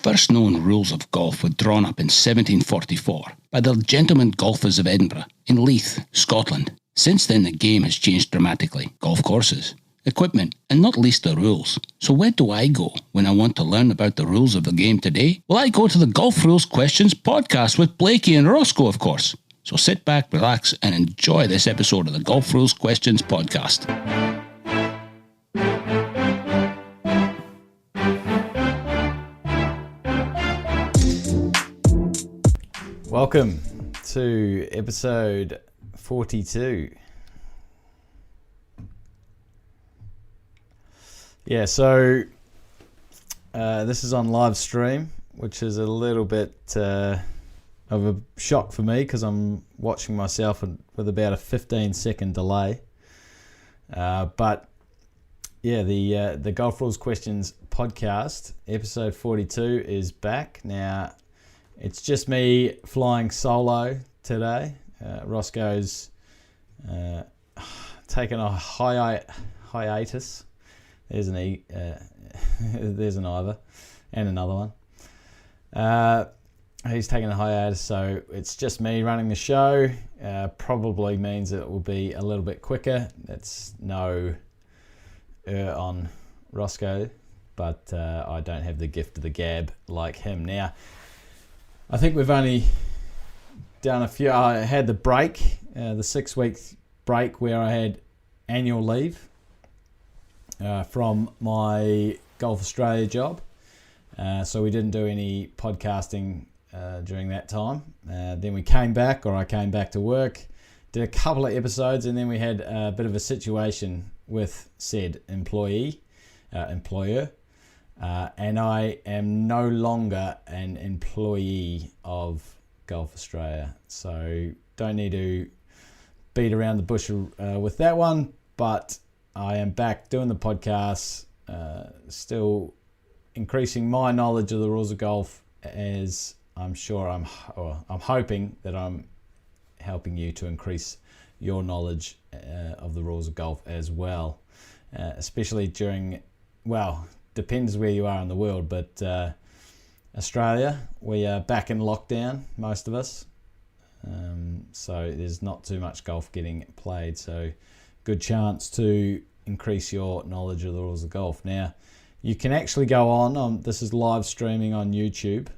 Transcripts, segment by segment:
first known rules of golf were drawn up in 1744 by the Gentlemen Golfers of Edinburgh in Leith, Scotland. Since then, the game has changed dramatically. Golf courses, equipment, and not least the rules. So where do I go when I want to learn about the rules of the game today? Well, I go to the Golf Rules Questions podcast with Blakey and Rossco, of course. So sit back, relax, and enjoy this episode of the Golf Rules Questions podcast. Welcome to episode 42. Yeah, so this is on live stream, which is a little bit of a shock for me because I'm watching myself with about a 15-second delay. But yeah, the Golf Rules Questions podcast, episode 42, is back. Now, it's just me flying solo today. Roscoe's taken a hiatus. There's an E, there's an either, and another one. He's taking a hiatus, so it's just me running the show. Probably means it will be a little bit quicker. That's no on Rossco, but I don't have the gift of the gab like him. Now, I think we've only done a few. I had the break, the 6-week break where I had annual leave from my Golf Australia job. So we didn't do any podcasting during that time. Then we came back, or I came back to work, did a couple of episodes, and then we had a bit of a situation with said employer. And I am no longer an employee of Golf Australia, so don't need to beat around the bush with that one, but I am back doing the podcast, still increasing my knowledge of the rules of golf, as I'm hoping that I'm helping you to increase your knowledge of the rules of golf as well, especially during, depends where you are in the world, but Australia, we are back in lockdown, most of us. So there's not too much golf getting played. So good chance to increase your knowledge of the rules of golf. Now, you can actually go on, this is live streaming on YouTube.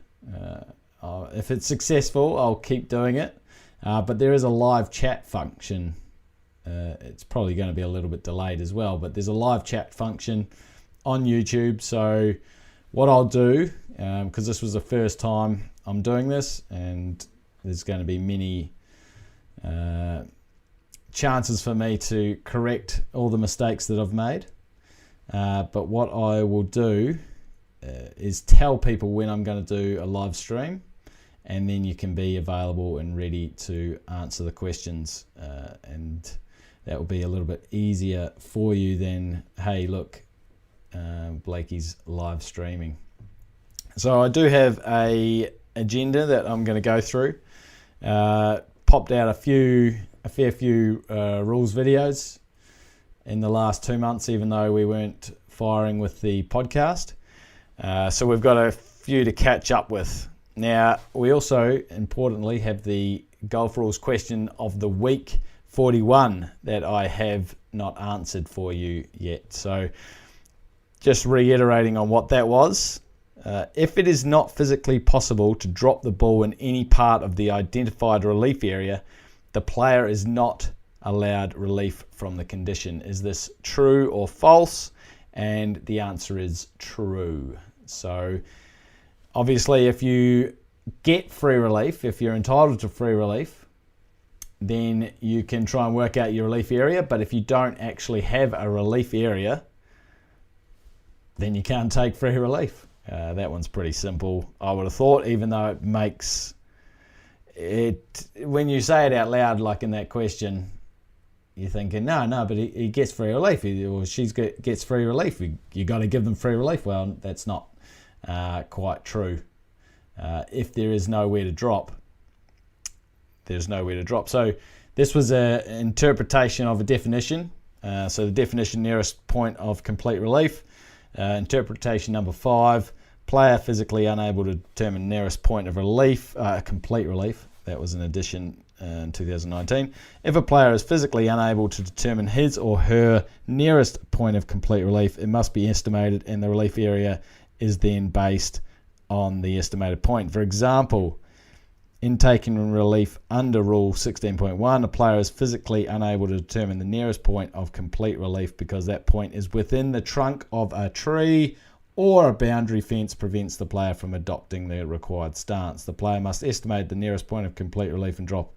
If it's successful, I'll keep doing it. But there is a live chat function. It's probably going to be a little bit delayed as well, but there's a live chat function on YouTube. So what I'll do, because this was the first time I'm doing this, and there's going to be many chances for me to correct all the mistakes that I've made. But what I will do is tell people when I'm going to do a live stream, and then you can be available and ready to answer the questions. And that will be a little bit easier for you than, hey, look, Blakey's live streaming. So I do have a agenda that I'm going to go through. Popped out a fair few rules videos in the last 2 months, even though we weren't firing with the podcast. So we've got a few to catch up with. Now, we also importantly have the Golf Rules Question of the Week 41 that I have not answered for you yet. So just reiterating on what that was. If it is not physically possible to drop the ball in any part of the identified relief area, the player is not allowed relief from the condition. Is this true or false? And the answer is true. So obviously, if you get free relief, if you're entitled to free relief, then you can try and work out your relief area. But if you don't actually have a relief area, then you can't take free relief. That one's pretty simple, I would have thought, even though it makes it, when you say it out loud, like in that question, you're thinking, no, but he gets free relief, or she gets free relief. You got to give them free relief. Well, that's not quite true. If there is nowhere to drop, there's nowhere to drop. So this was an interpretation of a definition. So the definition, nearest point of complete relief. Interpretation number 5, player physically unable to determine nearest point of relief, complete relief, that was an addition in 2019. If a player is physically unable to determine his or her nearest point of complete relief, it must be estimated, and the relief area is then based on the estimated point. For example, in taking relief under Rule 16.1, a player is physically unable to determine the nearest point of complete relief because that point is within the trunk of a tree or a boundary fence prevents the player from adopting the required stance. The player must estimate the nearest point of complete relief and drop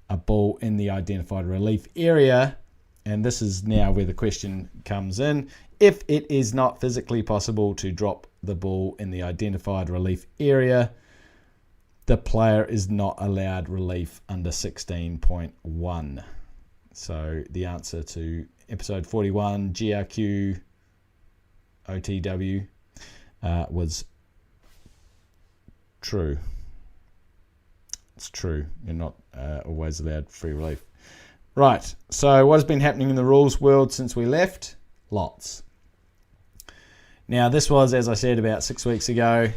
a ball in the identified relief area. And this is now where the question comes in. If it is not physically possible to drop the ball in the identified relief area, the player is not allowed relief under 16.1. So the answer to episode 41, GRQ OTW, was true. It's true. You're not always allowed free relief. Right, so what has been happening in the rules world since we left? Lots. Now, this was, as I said, about 6 weeks ago.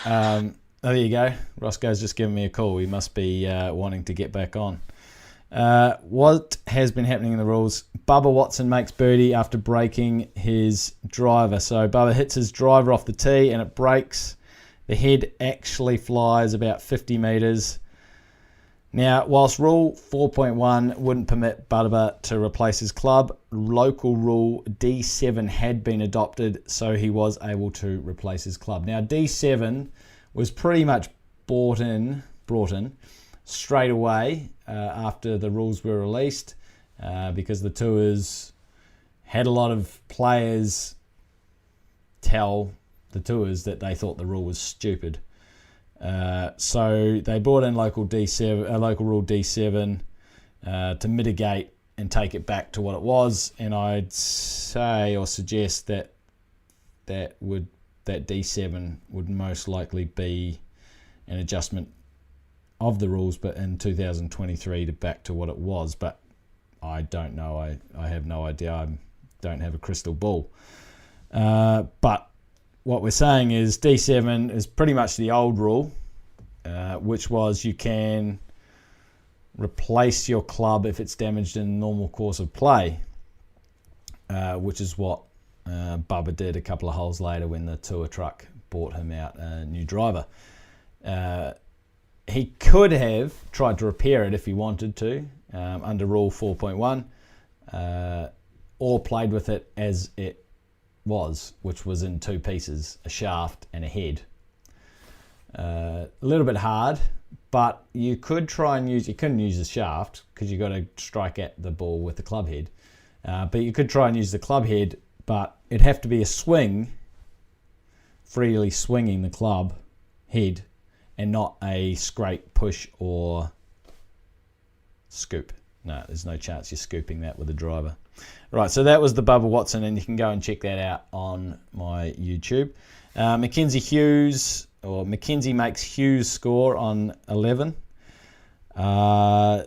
Oh, there you go. Rossco's just given me a call. He must be wanting to get back on. What has been happening in the rules? Bubba Watson makes birdie after breaking his driver. So Bubba hits his driver off the tee and it breaks. The head actually flies about 50 metres. Now, whilst Rule 4.1 wouldn't permit Bubba to replace his club, local Rule D7 had been adopted, so he was able to replace his club. Now, D7 was pretty much brought in straight away after the rules were released because the tours had a lot of players tell the tours that they thought the rule was stupid. So they brought in local Rule D7 to mitigate and take it back to what it was. And I'd say or suggest that D7 would most likely be an adjustment of the rules, but in 2023 to back to what it was. But I don't know. I have no idea. I don't have a crystal ball. But what we're saying is D7 is pretty much the old rule, which was you can replace your club if it's damaged in the normal course of play, which is what Bubba did a couple of holes later when the tour truck bought him out a new driver. He could have tried to repair it if he wanted to under Rule 4.1 or played with it as it was, which was in two pieces, a shaft and a head. A little bit hard, but you could try and you couldn't use the shaft because you got to strike at the ball with the club head. But you could try and use the club head, but it'd have to be a swing, freely swinging the club head, and not a scrape, push, or scoop. No, there's no chance you're scooping that with a driver. Right, so that was the Bubba Watson, and you can go and check that out on my YouTube. Mackenzie makes Hughes score on 11. I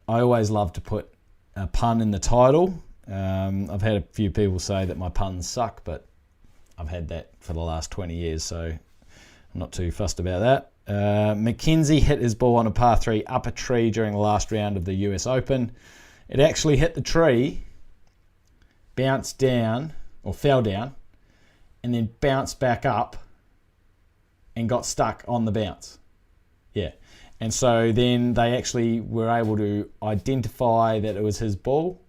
always love to put a pun in the title. I've had a few people say that my puns suck, but I've had that for the last 20 years, so I'm not too fussed about that. Mackenzie hit his ball on a par 3 up a tree during the last round of the US Open. It actually hit the tree, bounced down, or fell down, and then bounced back up and got stuck on the bounce. Yeah. And so then they actually were able to identify that it was his ball,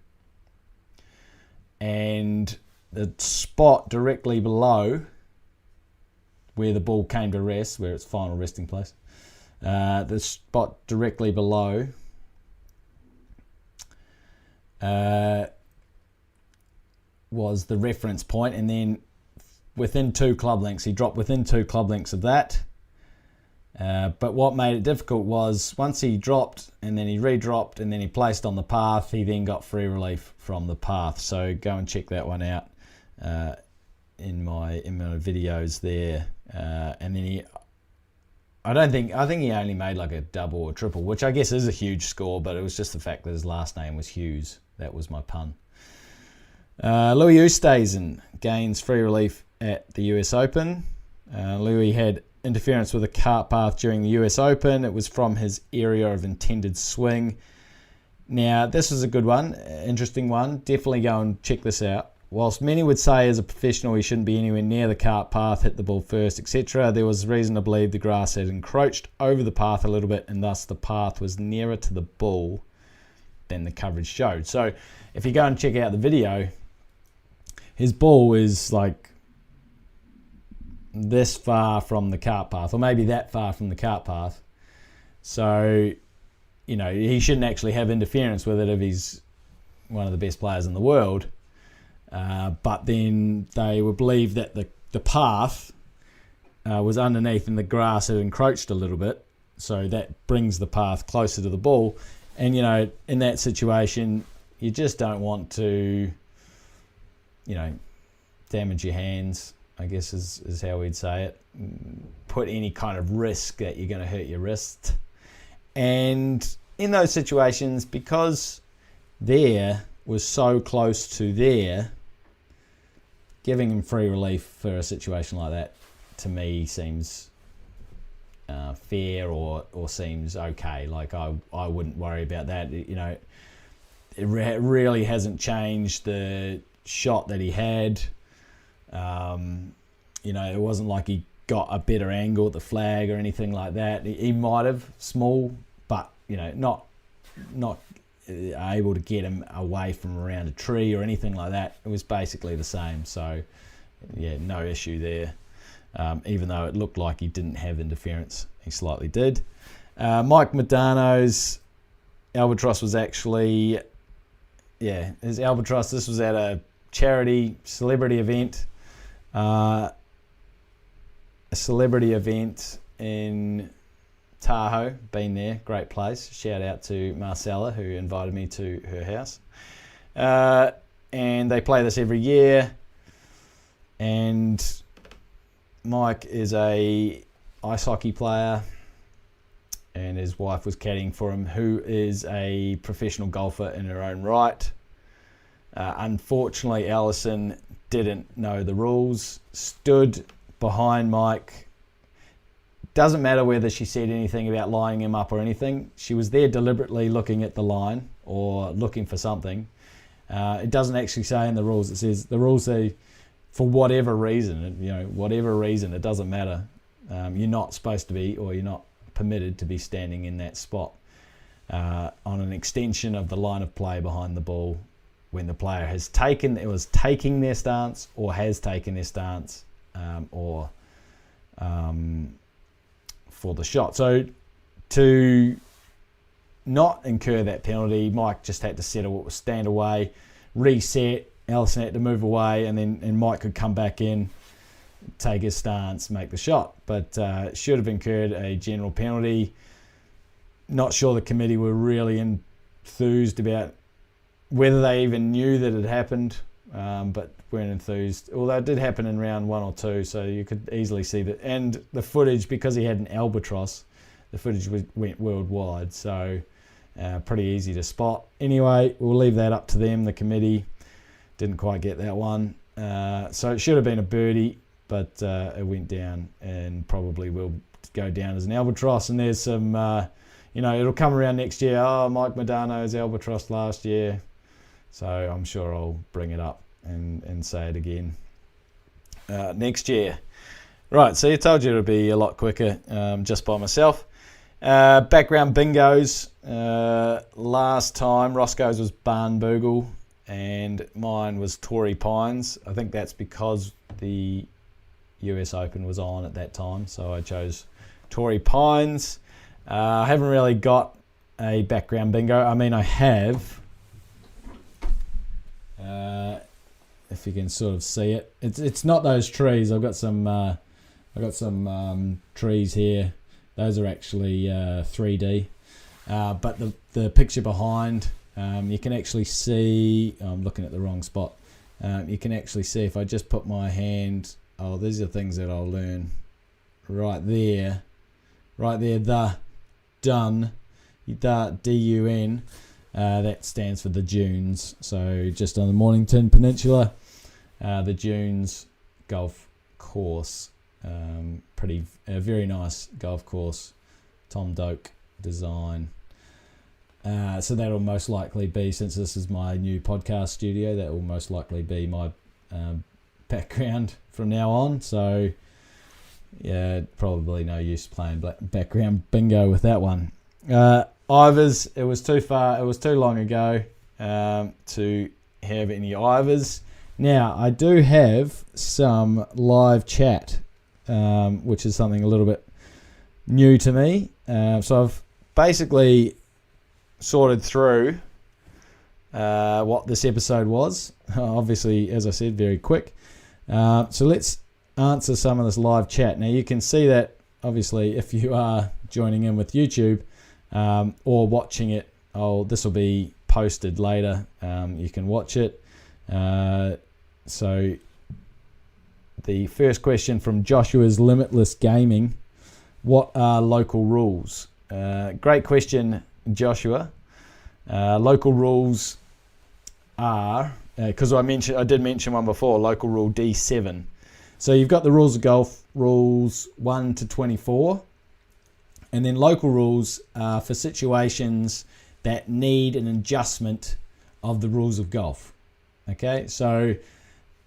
and the spot directly below where the ball came to rest, where its final resting place, the spot directly below was the reference point, and then within 2 club lengths, he dropped within 2 club lengths of that. But what made it difficult was once he dropped and then he re-dropped and then he placed on the path, he then got free relief from the path. So go and check that one out in my videos there. And then I think he only made like a double or triple, which I guess is a huge score, but it was just the fact that his last name was Hughes. That was my pun. Louis Oosthuizen gains free relief at the US Open. Louis had interference with a cart path during the US Open. It was from his area of intended swing. Now, this is a good one, interesting one. Definitely go and check this out. Whilst many would say as a professional he shouldn't be anywhere near the cart path, hit the ball first, etc., there was reason to believe the grass had encroached over the path a little bit, and thus the path was nearer to the ball than the coverage showed. So if you go and check out the video, his ball is like this far from the cart path, or maybe that far from the cart path. So, you know, he shouldn't actually have interference with it if he's one of the best players in the world. But then they would believe that the path was underneath and the grass had encroached a little bit. So that brings the path closer to the ball. And, you know, in that situation, you just don't want to, you know, damage your hands, I guess is how we'd say it. Put any kind of risk that you're going to hurt your wrist. And in those situations, because there was so close to there, giving him free relief for a situation like that, to me, seems fair or seems okay. Like, I wouldn't worry about that. You know, it really hasn't changed the shot that he had. You know, it wasn't like he got a better angle at the flag or anything like that. He might have, small, but, you know, not able to get him away from around a tree or anything like that. It was basically the same. So, yeah, no issue there. Even though it looked like he didn't have interference, he slightly did. Mike Modano's albatross was actually, his albatross, this was at a charity celebrity event. A celebrity event in Tahoe, been there, great place. Shout out to Marcella, who invited me to her house. And they play this every year. And Mike is a ice hockey player, and his wife was caddying for him, who is a professional golfer in her own right. Unfortunately, Alison didn't know the rules, stood behind Mike. Doesn't matter whether she said anything about lining him up or anything. She was there deliberately looking at the line or looking for something. It doesn't actually say in the rules. It says the rules say, for whatever reason, it doesn't matter. You're not supposed to be, or you're not permitted to be standing in that spot on an extension of the line of play behind the ball when the player has taking their stance or has taken their stance or for the shot. So to not incur that penalty, Mike just had to stand away, reset. Alison had to move away, and Mike could come back in, take his stance, make the shot. But should have incurred a general penalty. Not sure the committee were really enthused about whether they even knew that it happened, but weren't enthused. Although it did happen in round 1 or 2, so you could easily see that. And the footage, because he had an albatross, the footage went worldwide, so pretty easy to spot. Anyway, we'll leave that up to them, the committee. Didn't quite get that one. So it should have been a birdie, but it went down and probably will go down as an albatross. And there's some, it'll come around next year. Oh, Mike Modano's albatross last year. So I'm sure I'll bring it up and say it again next year. Right, so I told you it would be a lot quicker just by myself. Background bingos. Last time, Rossco's was Barnbougle and mine was Torrey Pines. I think that's because the US Open was on at that time, so I chose Torrey Pines. I haven't really got a background bingo. I mean, I have. If you can sort of see it, it's not those trees. I've got some trees here. Those are actually 3D, but the picture behind, you can actually see. I'm looking at the wrong spot. You can actually see if I just put my hand. Oh, these are things that I'll learn. Right there, the done, the DUN. That stands for the Dunes. So just on the Mornington Peninsula, the Dunes Golf course. Very nice golf course, Tom Doak design. So that'll most likely be, since this is my new podcast studio, that will most likely be my background from now on. So yeah, probably no use playing background bingo with that one. Ivers, it was too long ago to have any Ivers. Now, I do have some live chat, which is something a little bit new to me. So I've basically sorted through what this episode was. Obviously, as I said, very quick. So let's answer some of this live chat. Now, you can see that, obviously, if you are joining in with YouTube or watching it, this will be posted later. You can watch it. So the first question from Joshua's Limitless Gaming: what are local rules? Great question, Joshua. Local rules are, because I did mention one before, local rule D7. So you've got the rules of golf, rules 1 to 24, and then local rules are for situations that need an adjustment of the rules of golf. Okay, so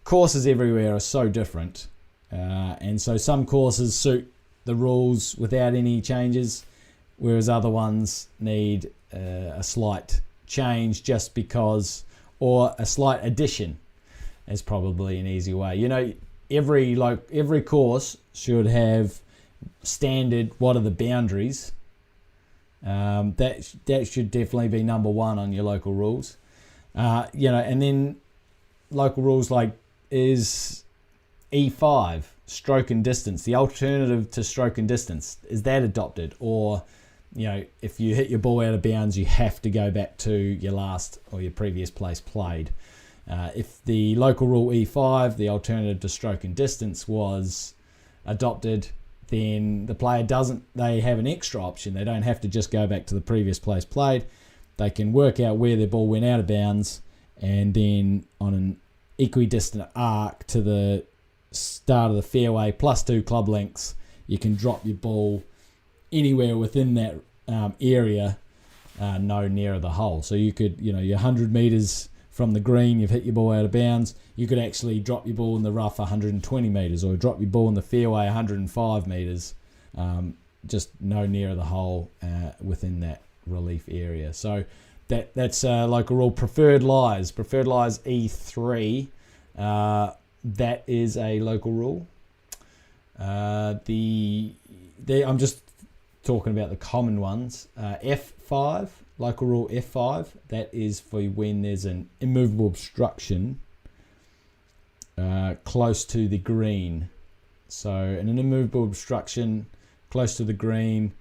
courses everywhere are so different, and so some courses suit the rules without any changes, whereas other ones need a slight change just because, or a slight addition is probably an easy way. You know, every course should have standard, what are the boundaries. That should definitely be number one on your local rules. And then local rules like is E5, stroke and distance, the alternative to stroke and distance, is that adopted? Or, if you hit your ball out of bounds, you have to go back to your last or your previous place played. If the local rule E5, the alternative to stroke and distance, was adopted, then the player they have an extra option. They don't have to just go back to the previous place played. They can work out where their ball went out of bounds, and then on an equidistant arc to the start of the fairway plus 2 club lengths, you can drop your ball anywhere within that area, no nearer the hole. So you could, you're 100 metres from the green, you've hit your ball out of bounds, you could actually drop your ball in the rough 120 metres, or drop your ball in the fairway 105 metres, just no nearer the hole within that relief area. So that's local rule. Preferred lies E3, that is a local rule. I'm just talking about the common ones. F5, local rule F5, that is for when there's an immovable obstruction close to the green. So an immovable obstruction close to the green,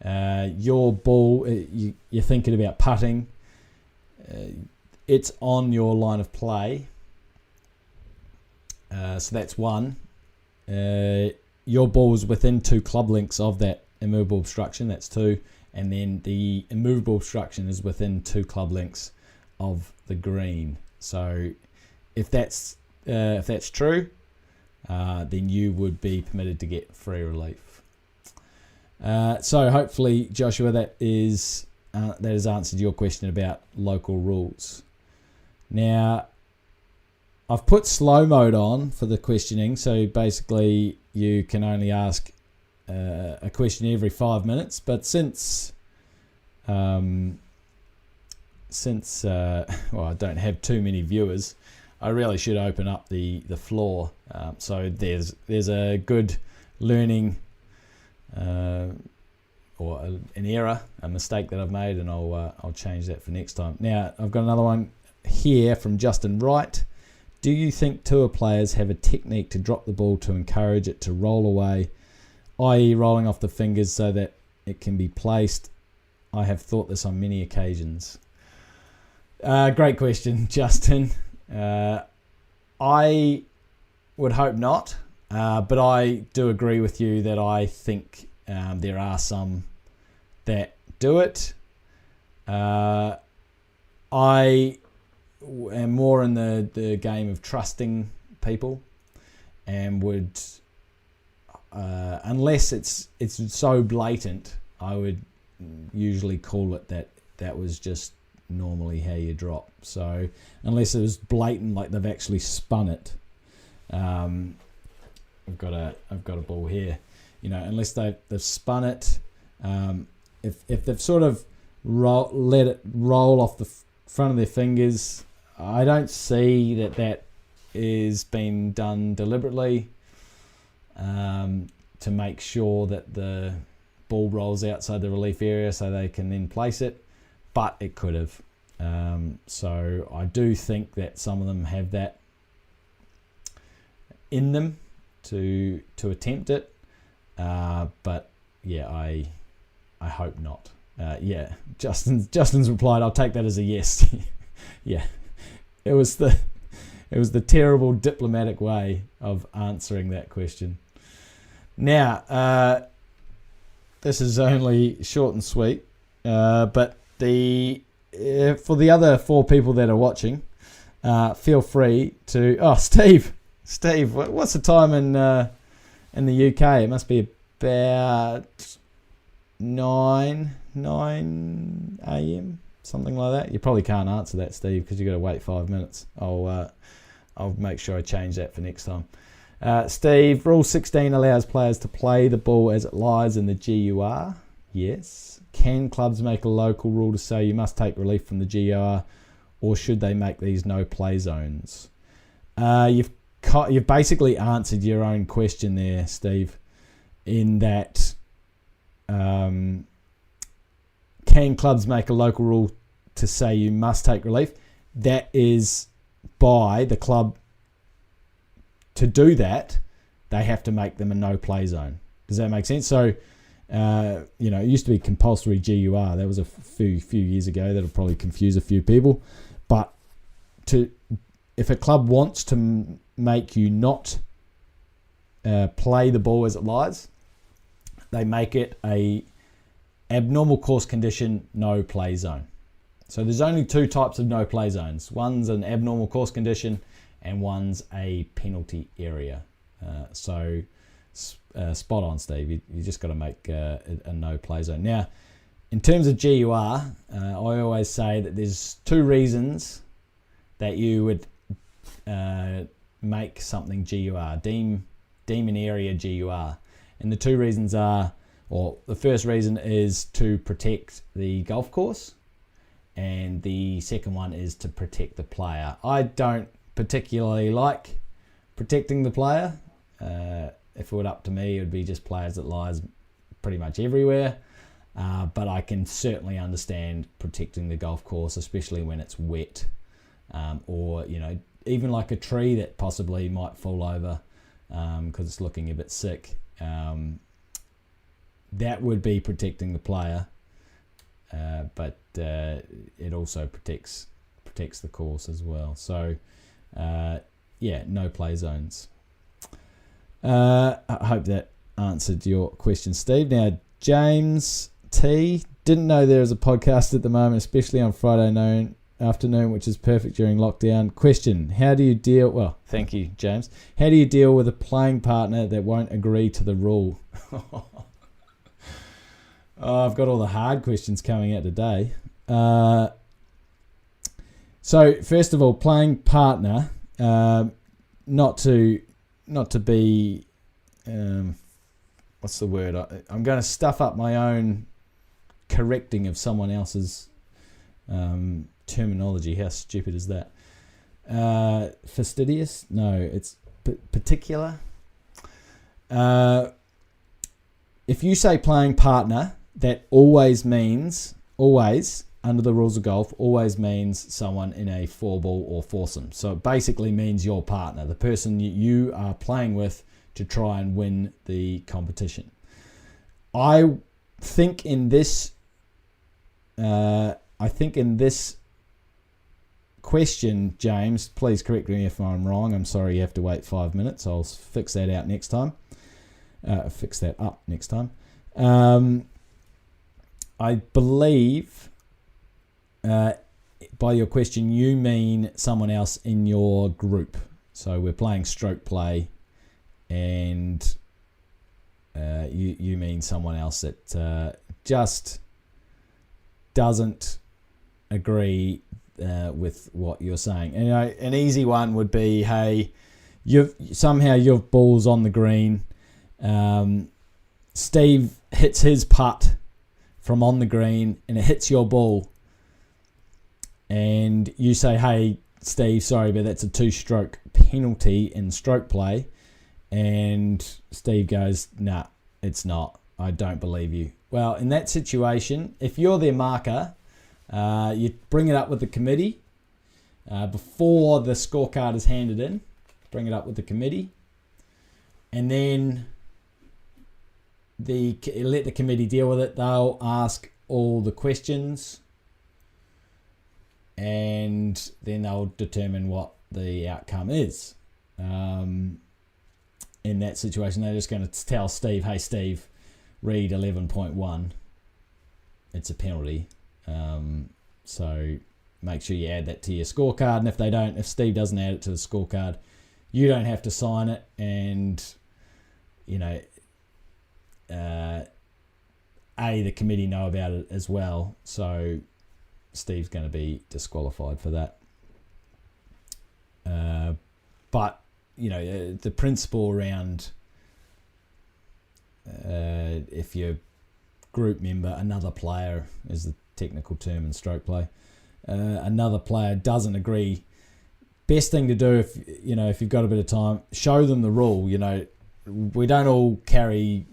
your ball, you're thinking about putting, it's on your line of play. So that's one. Your ball is within 2 club lengths of that immovable obstruction, that's 2. And then the immovable obstruction is within 2 club lengths of the green. So if that's true, then you would be permitted to get free relief. So hopefully, Joshua, that has answered your question about local rules. Now, I've put slow mode on for the questioning, so basically you can only ask a question every 5 minutes. But since I don't have too many viewers, I really should open up the floor. So there's a good learning or an error, a mistake that I've made, and I'll change that for next time. Now I've got another one here from Justin Wright. Do you think tour players have a technique to drop the ball to encourage it to roll away, i.e. rolling off the fingers so that it can be placed? I have thought this on many occasions. Great question, Justin. I would hope not, but I do agree with you that I think there are some that do it. I am more in the game of trusting people and would, unless it's so blatant, I would usually call it that was just normally how you drop. So unless it was blatant, like they've actually spun it, I've got a ball here. Unless they've spun it, if they've sort of let it roll off the front of their fingers, I don't see that is being done deliberately to make sure that the ball rolls outside the relief area so they can then place it, but it could have. So I do think that some of them have that in them to attempt it, but yeah, I hope not. Justin's replied, I'll take that as a yes. Yeah, it was the terrible diplomatic way of answering that question. Now, this is only short and sweet, but for the other 4 people that are watching, feel free to. Steve, what's the time in the UK? It must be about 9 a.m. something like that. You probably can't answer that, Steve, because you've got to wait 5 minutes. I'll make sure I change that for next time. Steve, Rule 16 allows players to play the ball as it lies in the GUR. Yes. Can clubs make a local rule to say you must take relief from the GUR, or should they make these no play zones? You've basically answered your own question there, Steve, in that can clubs make a local rule to say you must take relief? That is by the club. To do that, they have to make them a no-play zone. Does that make sense? So, it used to be compulsory GUR. That was a few years ago. That'll probably confuse a few people. But if a club wants to make you not play the ball as it lies, they make it a abnormal course condition no play zone. So there's only 2 types of no play zones. One's an abnormal course condition, and one's a penalty area. So spot on, Steve. You just got to make a no play zone. Now, in terms of GUR, I always say that there's 2 reasons that you would make something GUR, deem an area GUR. And the 2 reasons are, the first reason is to protect the golf course, and the second one is to protect the player. I don't particularly like protecting the player. If it were up to me, it would be just players that lies pretty much everywhere. But I can certainly understand protecting the golf course, especially when it's wet, or even like a tree that possibly might fall over because it's looking a bit sick. That would be protecting the player, but it also protects the course as well. So. No play zones. I hope that answered your question, Steve. Now, James T. Didn't know there was a podcast at the moment, especially on Friday afternoon, which is perfect during lockdown. Question, how do you deal... Well, thank you, James. How do you deal with a playing partner that won't agree to the rule? I've got all the hard questions coming out today. So first of all, playing partner, not to be, what's the word? I'm going to stuff up my own correcting of someone else's terminology. How stupid is that? Fastidious? No, it's particular. If you say playing partner, that always means, under the rules of golf, always means someone in a 4-ball or foursome. So it basically means your partner, the person you are playing with to try and win the competition. I think in this question, James, please correct me if I'm wrong. I'm sorry you have to wait 5 minutes. I'll fix that out next time. Fix that up next time. I believe by your question you mean someone else in your group. So we're playing stroke play and you mean someone else that just doesn't agree with what you're saying. And, an easy one would be, hey, you've balls on the green. Steve hits his putt from on the green and it hits your ball, and you say, hey Steve, sorry, but that's a 2-stroke penalty in stroke play. And Steve goes, nah, it's not, I don't believe you. Well, in that situation, if you're their marker, you bring it up with the committee before the scorecard is handed in. Bring it up with the committee, and then let the committee deal with it. They'll ask all the questions, and then they'll determine what the outcome is. In that situation, they're just going to tell Steve, hey Steve, read 11.1. It's a penalty. So make sure you add that to your scorecard. And if Steve doesn't add it to the scorecard, you don't have to sign it. And, the committee know about it as well. So Steve's going to be disqualified for that. But, the principle around if your group member, another player is the technical term in stroke play, another player doesn't agree, best thing to do if you've got a bit of time, show them the rule. We don't all carry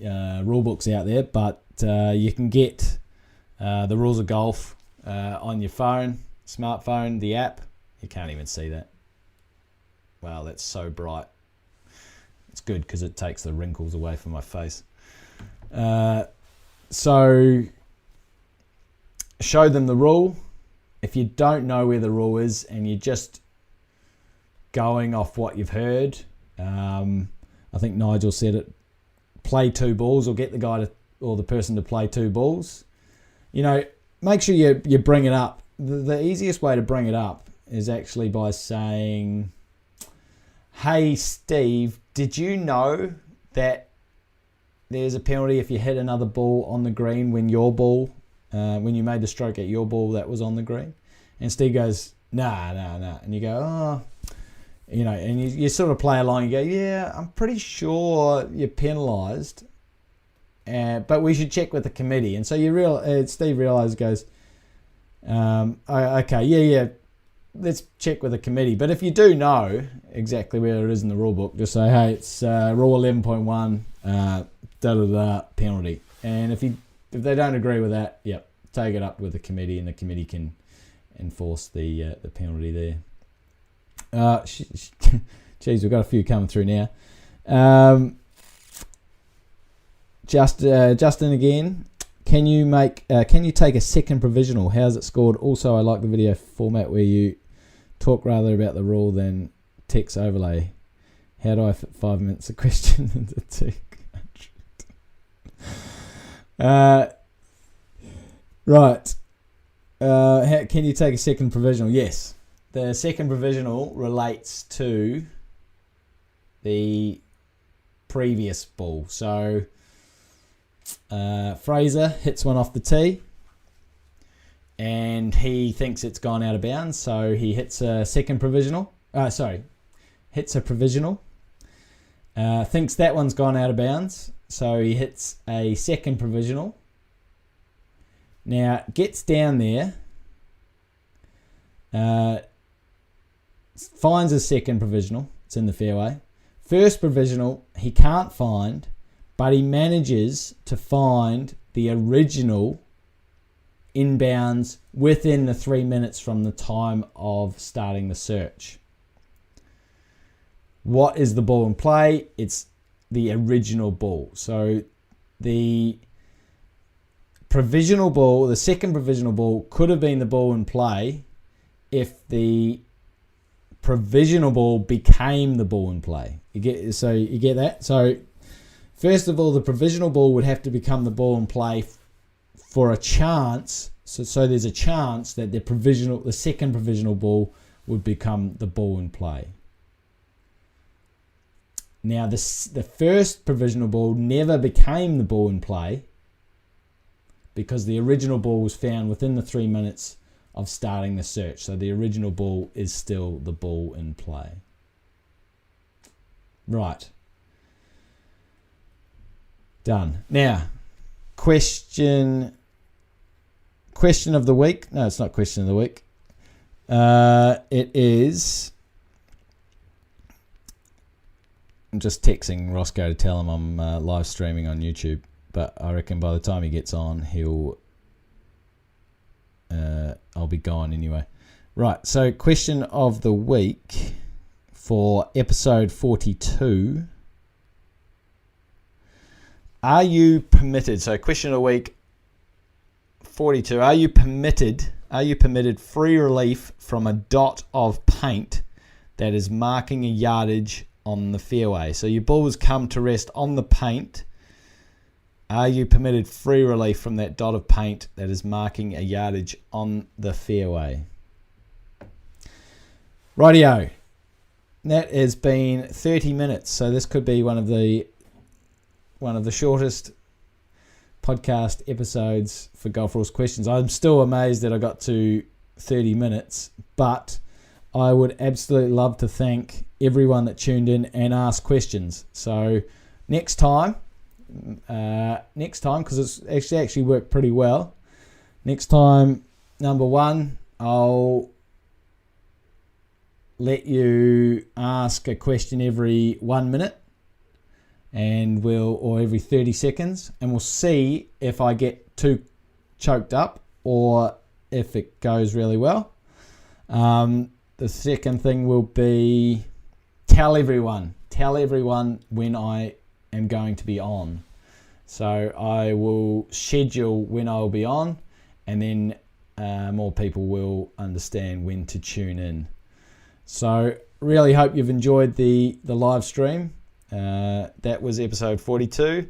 rule books out there, but you can get the rules of golf on your phone, smartphone, the app. You can't even see that. Wow, that's so bright. It's good because it takes the wrinkles away from my face. So show them the rule. If you don't know where the rule is and you're just going off what you've heard, I think Nigel said it, play 2 balls, or get the guy or the person to play 2 balls. Make sure you bring it up. The easiest way to bring it up is actually by saying, hey Steve, did you know that there's a penalty if you hit another ball on the green when your ball, when you made the stroke at your ball that was on the green? And Steve goes, nah. And you go, oh, and you sort of play along. You go, yeah, I'm pretty sure you're penalised, but we should check with the committee. And so Steve realises, goes, okay, yeah, let's check with the committee. But if you do know exactly where it is in the rule book, just say, hey, it's rule 11.1, penalty. And if they don't agree with that, yep, take it up with the committee, and the committee can enforce the penalty there. Geez, we've got a few coming through now. Justin again. Can you take a second provisional? How's it scored? Also, I like the video format where you talk rather about the rule than text overlay. How do I fit 5 minutes of question into 200? Right. Can you take a second provisional? Yes. The second provisional relates to the previous ball. So Fraser hits one off the tee and he thinks it's gone out of bounds, so he hits a second provisional. Hits a provisional. Thinks that one's gone out of bounds, so he hits a second provisional. Now gets down there, finds a second provisional. It's in the fairway. First provisional he can't find, but he manages to find the original inbounds within the 3 minutes from the time of starting the search. What is the ball in play? It's the original ball. So the provisional ball, the second provisional ball, could have been the ball in play if the provisional ball became the ball in play. You get that? So first of all, the provisional ball would have to become the ball in play for a chance. So there's a chance that the second provisional ball would become the ball in play. Now, the first provisional ball never became the ball in play because the original ball was found within the 3 minutes of starting the search. So the original ball is still the ball in play. Right. Done. Now, question of the week. No, it's not question of the week. It is... I'm just texting Rossco to tell him I'm live streaming on YouTube, but I reckon by the time he gets on, I'll be gone anyway. Right, so question of the week for episode 42. Are you permitted? So question of the week 42. Are you permitted free relief from a dot of paint that is marking a yardage on the fairway? So your balls come to rest on the paint. Are you permitted free relief from that dot of paint that is marking a yardage on the fairway? Rightio. That has been 30 minutes. So this could be one of the shortest podcast episodes for Golf Rules Questions. I'm still amazed that I got to 30 minutes, but I would absolutely love to thank everyone that tuned in and asked questions. So next time, because it's actually worked pretty well. Next time, number one, I'll let you ask a question every 1 minute, or every 30 seconds, and we'll see if I get too choked up or if it goes really well. The second thing will be tell everyone when I am going to be on. So I will schedule when I will be on, and then more people will understand when to tune in. So really hope you've enjoyed the live stream. That was episode 42.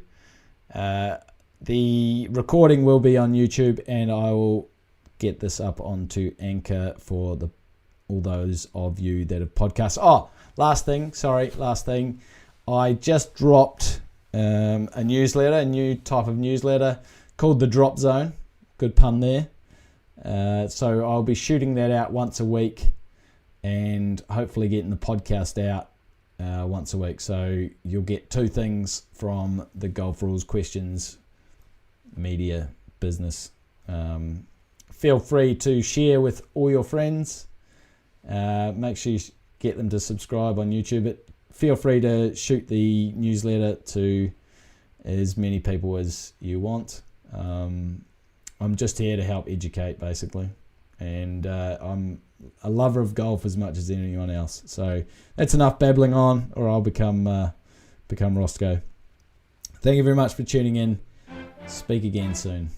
The recording will be on YouTube, and I will get this up onto Anchor for all those of you that have podcasts. Oh, last thing. I just dropped a new type of newsletter called the Drop Zone. Good pun there. So I'll be shooting that out once a week, and hopefully getting the podcast out once a week. So you'll get two things from the Golf Rules Questions media business. Feel free to share with all your friends. Make sure you get them to subscribe on YouTube. Feel free to shoot the newsletter to as many people as you want. I'm just here to help educate, basically. And I'm a lover of golf as much as anyone else. So that's enough babbling on, or I'll become Rossco. Thank you very much for tuning in. Speak again soon.